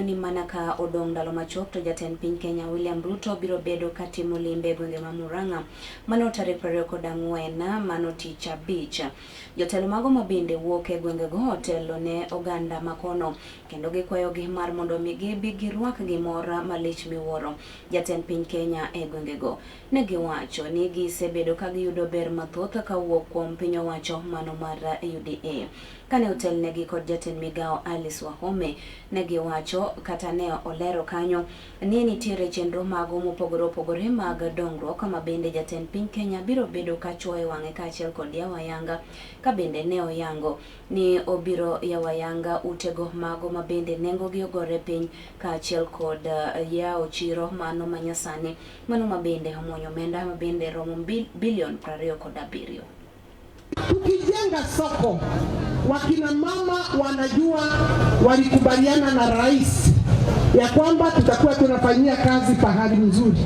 Ni manaka odong dalo machok to jatend piny Kenya William Ruto biro bedo katimo limbe gwenge ma Murang'a mano tarik 24 mano tich abich. Jotelo mago mabende wuok e gwenge go otelo ne oganda makono kendo gikwayo gi mar mondo mi gibi girwak gimora malich miwuoro jatend piny Kenya e gwenge go. Ne giwacho ni gisebedo ka giyudo ber mathoth kawuok kuom piny owacho mano mar UDA. Kane otelnegi kod jatend migao Alice Wahome, ne giwacho kata ne olero kanyo ni nitiere chenro mago mopogore opogore mag dongruok ma bende jatend piny Kenya biro bedo ka chuoye wang'e kaachiel kod yawayanga ka bende ne oyango ni obiro yawayanga utego mago ma bende nengo gi ogore piny kaachiel kod yao chiro mano manyasani mano ma bende omuonyo omenda ma bende romo bilion 27. Tukijenga soko, wakina mama wanajua walikubaliana na rais ya kwamba tutakuwa tunafanyia kazi pahali mzuri.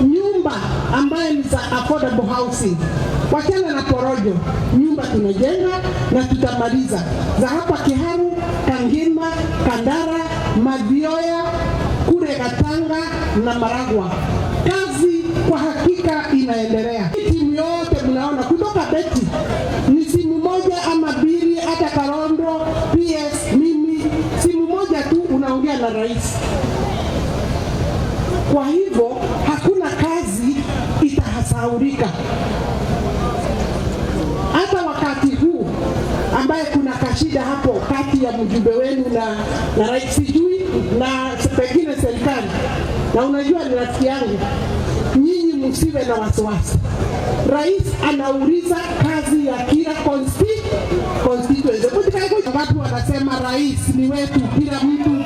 Nyumba ambaye ni za affordable housing, wachana na porojo, nyumba tunajenga na tutamaliza. Za hapa Kiharu, Kangima, Kandara, Madhioya, kule Gatanga na Maragwa. Kazi kwa hakika inaendelea. Timu yote mnaona kutoka Beti ni simu moja ama mbili, hata Karondo, PS, mimi simu moja tu unaongea na rais. Kwa hivyo hakuna kazi itahasaurika. Hata wakati huu ambaye kuna kashida hapo kati ya mjumbe wenu na rais sijui na pengine serikali, na unajua ni rafiki yangu, nyinyi msiwe na wasiwasi. Rais anauliza kazi ya kila constituency. Watu wanasema rais ni wetu, kila mtu